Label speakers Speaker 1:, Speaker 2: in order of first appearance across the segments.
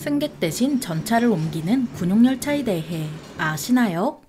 Speaker 1: 승객 대신 전차를 옮기는 군용열차에 대해 아시나요?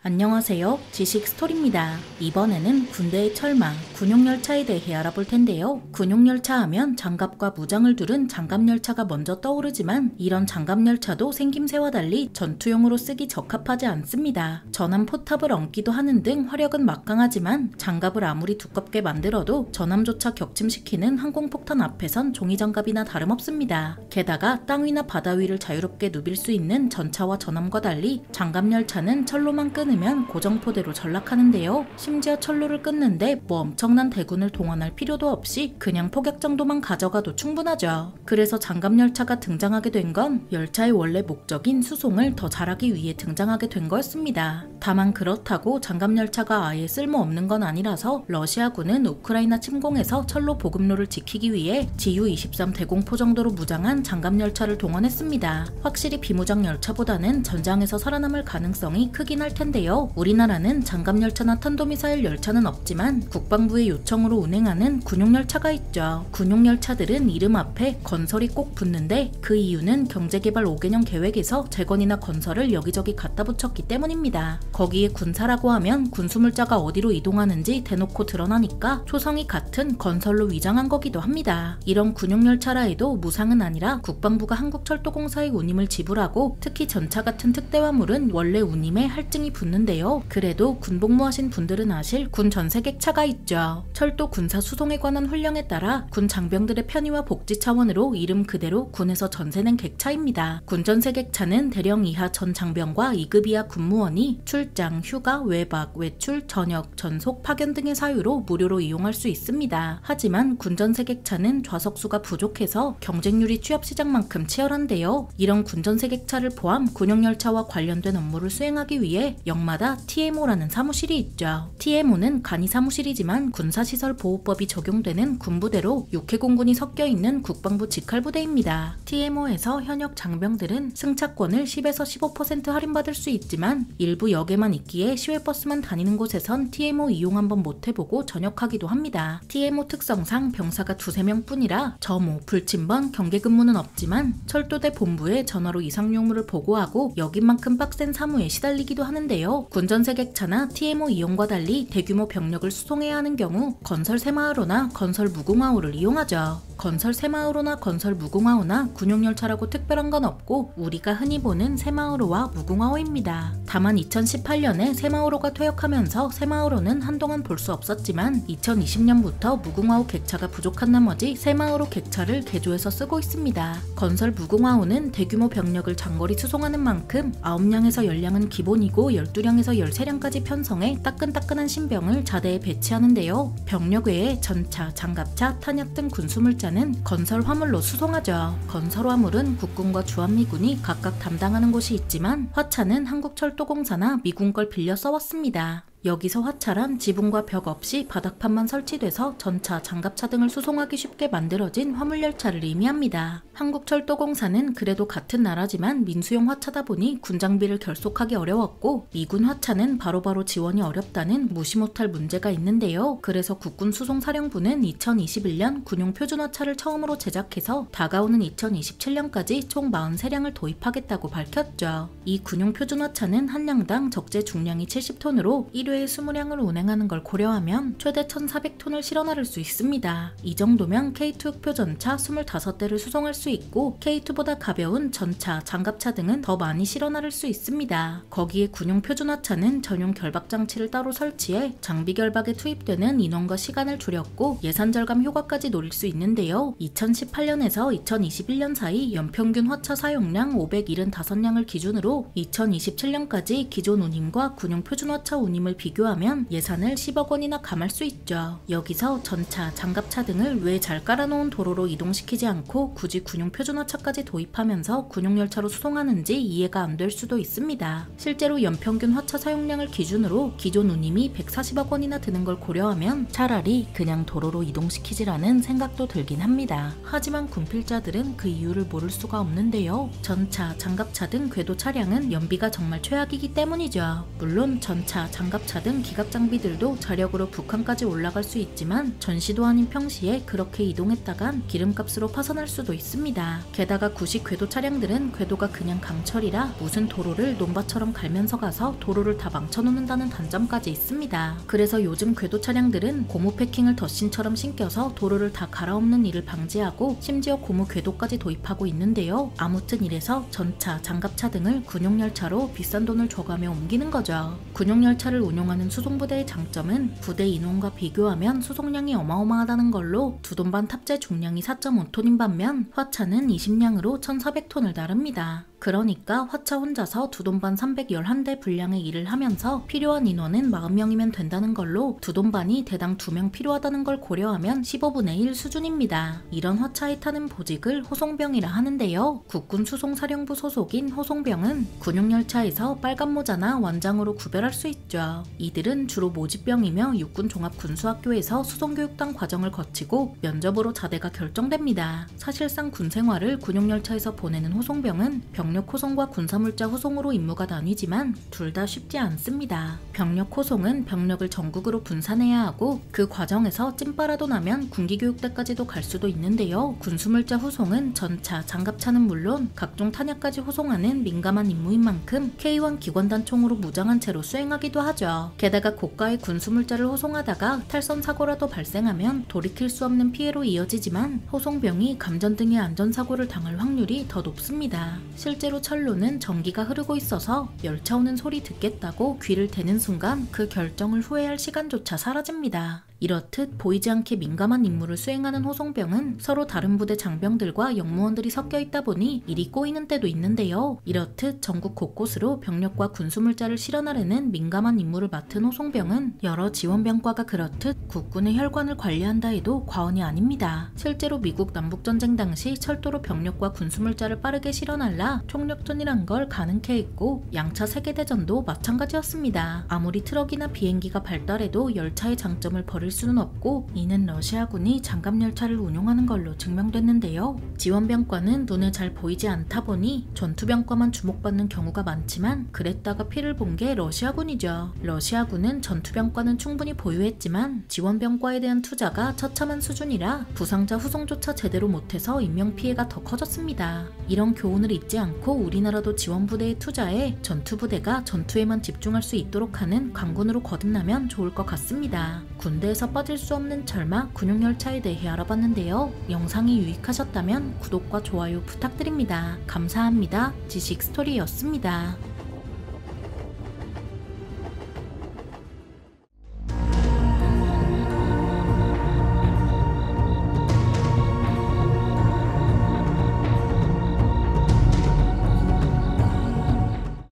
Speaker 1: 안녕하세요. 지식 스토리입니다. 이번에는 군대의 철망, 군용열차에 대해 알아볼 텐데요. 군용열차 하면 장갑과 무장을 두른 장갑열차가 먼저 떠오르지만 이런 장갑열차도 생김새와 달리 전투용으로 쓰기 적합하지 않습니다. 전함 포탑을 얹기도 하는 등 화력은 막강하지만 장갑을 아무리 두껍게 만들어도 전함조차 격침시키는 항공폭탄 앞에선 종이장갑이나 다름없습니다. 게다가 땅 위나 바다 위를 자유롭게 누빌 수 있는 전차와 전함과 달리 장갑열차는 철로만 끊으면 고정포대로 전락하는데요. 심지어 철로를 끊는데 뭐 엄청난 대군을 동원할 필요도 없이 그냥 폭격 정도만 가져가도 충분하죠. 그래서 장갑열차가 등장하게 된 건 열차의 원래 목적인 수송을 더 잘하기 위해 등장하게 된 거였습니다. 다만 그렇다고 장갑열차가 아예 쓸모없는 건 아니라서 러시아군은 우크라이나 침공에서 철로 보급로를 지키기 위해 GU-23 대공포 정도로 무장한 장갑열차를 동원했습니다. 확실히 비무장 열차보다는 전장에서 살아남을 가능성이 크긴 할 텐데요. 우리나라는 장갑열차나 탄도미사일 열차는 없지만 국방부의 요청으로 운행하는 군용열차가 있죠. 군용열차들은 이름 앞에 건설이 꼭 붙는데 그 이유는 경제개발 5개년 계획에서 재건이나 건설을 여기저기 갖다 붙였기 때문입니다. 거기에 군사라고 하면 군수물자가 어디로 이동하는지 대놓고 드러나니까 초성이 같은 건설로 위장한 거기도 합니다. 이런 군용열차라 해도 무상은 아니라 국방부가 한국철도공사에 운임을 지불하고 특히 전차 같은 특대화물은 원래 운임에 할증이 붙는데요. 그래도 군복무하신 분들은 아실 군 전세객차가 있죠. 철도 군사 수송에 관한 훈령에 따라 군 장병들의 편의와 복지 차원으로 이름 그대로 군에서 전세낸 객차입니다. 군 전세객차는 대령 이하 전 장병과 2급 이하 군무원이 출장, 휴가, 외박, 외출, 전역, 전속, 파견 등의 사유로 무료로 이용할 수 있습니다. 하지만 군 전세객차는 좌석수가 부족해서 경쟁률이 취업시장만큼 치열한데요. 이런 군 전세객차를 포함 군용열차와 관련된 업무를 수행하기 위해 역마다 TMO라는 사무실이 있죠. TMO는 간이 사무실이지만 군사시설보호법이 적용되는 군부대로 육해공군이 섞여있는 국방부 직할부대입니다. TMO에서 현역 장병들은 승차권을 10에서 15% 할인받을 수 있지만 일부 역에만 있기에 시외버스만 다니는 곳에선 TMO 이용 한번 못해보고 전역하기도 합니다. TMO 특성상 병사가 2~3명 뿐이라 점호, 불침번, 경계근무는 없지만 철도대 본부에 전화로 이상용물을 보고하고 역인만큼 빡센 사무에 시달리기도 하는데요. 군전세객차나 TMO 이용과 달리 대규모 병력을 수송해야 하는 경우 건설 새마을호나 건설 무궁화호를 이용하죠. 건설 새마을호나 건설 무궁화호나 군용열차라고 특별한 건 없고 우리가 흔히 보는 새마을호와 무궁화호입니다. 다만 2018년에 새마을호가 퇴역하면서 새마을호는 한동안 볼 수 없었지만 2020년부터 무궁화호 객차가 부족한 나머지 새마을호 객차를 개조해서 쓰고 있습니다. 건설 무궁화호는 대규모 병력을 장거리 수송하는 만큼 9량에서 10량은 기본이고 12량에서 13량까지 편성해 따끈따끈한 신병을 자대에 배치하는데요. 병력 외에 전차, 장갑차, 탄약 등 군수물자는 건설 화물로 수송하죠. 건설 화물은 국군과 주한미군이 각각 담당하는 곳이 있지만 화차는 한국철도공사나 미군 걸 빌려 써왔습니다. 여기서 화차란 지붕과 벽 없이 바닥판만 설치돼서 전차, 장갑차 등을 수송하기 쉽게 만들어진 화물열차를 의미합니다. 한국철도공사는 그래도 같은 나라지만 민수용 화차다 보니 군장비를 결속하기 어려웠고 미군 화차는 바로바로 지원이 어렵다는 무시 못할 문제가 있는데요. 그래서 국군수송사령부는 2021년 군용 표준화차를 처음으로 제작해서 다가오는 2027년까지 총 43량을 도입하겠다고 밝혔죠. 이 군용 표준화차는 한 량당 적재 중량이 70톤으로 1회에 20량을 운행하는 걸 고려하면 최대 1,400톤을 실어 나를 수 있습니다. 이 정도면 K2 흑표 전차 25대를 수송할 수 있고 K2보다 가벼운 전차, 장갑차 등은 더 많이 실어 나를 수 있습니다. 거기에 군용 표준화차는 전용 결박 장치를 따로 설치해 장비 결박에 투입되는 인원과 시간을 줄였고 예산 절감 효과까지 노릴 수 있는데요. 2018년에서 2021년 사이 연평균 화차 사용량 575량을 기준으로 2027년까지 기존 운임과 군용 표준화차 운임을 비교하면 예산을 10억 원이나 감할 수 있죠. 여기서 전차, 장갑차 등을 왜 잘 깔아놓은 도로로 이동시키지 않고 굳이 군용 표준화차까지 도입하면서 군용열차로 수송하는지 이해가 안 될 수도 있습니다. 실제로 연평균 화차 사용량을 기준으로 기존 운임이 140억 원이나 드는 걸 고려하면 차라리 그냥 도로로 이동시키지라는 생각도 들긴 합니다. 하지만 군필자들은 그 이유를 모를 수가 없는데요. 전차, 장갑차 등 궤도 차량은 연비가 정말 최악이기 때문이죠. 물론 전차, 장갑차 등 기갑 장비들도 자력으로 북한까지 올라갈 수 있지만 전시도 아닌 평시에 그렇게 이동했다간 기름값으로 파산할 수도 있습니다. 게다가 구식 궤도 차량들은 궤도가 그냥 강철이라 무슨 도로를 논밭처럼 갈면서 가서 도로를 다 망쳐놓는다는 단점까지 있습니다. 그래서 요즘 궤도 차량들은 고무 패킹을 덧신처럼 신겨서 도로를 다 갈아엎는 일을 방지하고 심지어 고무 궤도까지 도입하고 있는데요. 아무튼 이래서 전차, 장갑차 등을 군용열차로 비싼 돈을 줘가며 옮기는 거죠. 군용열차를 운용하는 수송부대의 장점은 부대 인원과 비교하면 수송량이 어마어마하다는 걸로 두 돈 반 탑재 중량이 4.5톤인 반면 화차는 20량으로 1,400톤을 나릅니다. 그러니까 화차 혼자서 두 돈 반 311대 분량의 일을 하면서 필요한 인원은 40명이면 된다는 걸로 두 돈 반이 대당 2명 필요하다는 걸 고려하면 15분의 1 수준입니다. 이런 화차에 타는 보직을 호송병이라 하는데요. 국군 수송사령부 소속인 호송병은 군용열차에서 빨간 모자나 완장으로 구별할 수 있죠. 이들은 주로 모집병이며 육군 종합군수학교에서 수송교육단 과정을 거치고 면접으로 자대가 결정됩니다. 사실상 군 생활을 군용열차에서 보내는 호송병은 병력 호송과 군사물자 호송으로 임무가 나뉘지만 둘 다 쉽지 않습니다. 병력 호송은 병력을 전국으로 분산해야 하고 그 과정에서 찐빠라도 나면 군기교육대까지도 갈 수도 있는데요. 군수물자 호송은 전차, 장갑차는 물론 각종 탄약까지 호송하는 민감한 임무인 만큼 K1 기관단총으로 무장한 채로 수행하기도 하죠. 게다가 고가의 군수물자를 호송하다가 탈선 사고라도 발생하면 돌이킬 수 없는 피해로 이어지지만 호송병이 감전 등의 안전사고를 당할 확률이 더 높습니다. 실제로 철로는 전기가 흐르고 있어서 열차 오는 소리 듣겠다고 귀를 대는 순간 그 결정을 후회할 시간조차 사라집니다. 이렇듯 보이지 않게 민감한 임무를 수행하는 호송병은 서로 다른 부대 장병들과 영무원들이 섞여 있다 보니 일이 꼬이는 때도 있는데요. 이렇듯 전국 곳곳으로 병력과 군수물자를 실현하려는 민감한 임무를 맡은 호송병은 여러 지원병과가 그렇듯 국군의 혈관을 관리한다 해도 과언이 아닙니다. 실제로 미국 남북전쟁 당시 철도로 병력과 군수물자를 빠르게 실현하려 총력전이란 걸 가능케 했고 양차 세계대전도 마찬가지였습니다. 아무리 트럭이나 비행기가 발달해도 열차의 장점을 버릴 수는 없고 이는 러시아군이 장갑열차를 운용하는 걸로 증명됐는데요. 지원병과는 눈에 잘 보이지 않다 보니 전투병과만 주목받는 경우가 많지만 그랬다가 피를 본 게 러시아군이죠. 러시아군은 전투병과는 충분히 보유했지만 지원병과에 대한 투자가 처참한 수준이라 부상자 후송조차 제대로 못해서 인명피해가 더 커졌습니다. 이런 교훈을 잊지 않고 우리나라도 지원부대에 투자해 전투부대가 전투에만 집중할 수 있도록 하는 강군으로 거듭나면 좋을 것 같습니다. 군대에서 빠질 수 없는 철마 군용열차에 대해 알아봤는데요. 영상이 유익하셨다면 구독과 좋아요 부탁드립니다. 감사합니다. 지식스토리였습니다.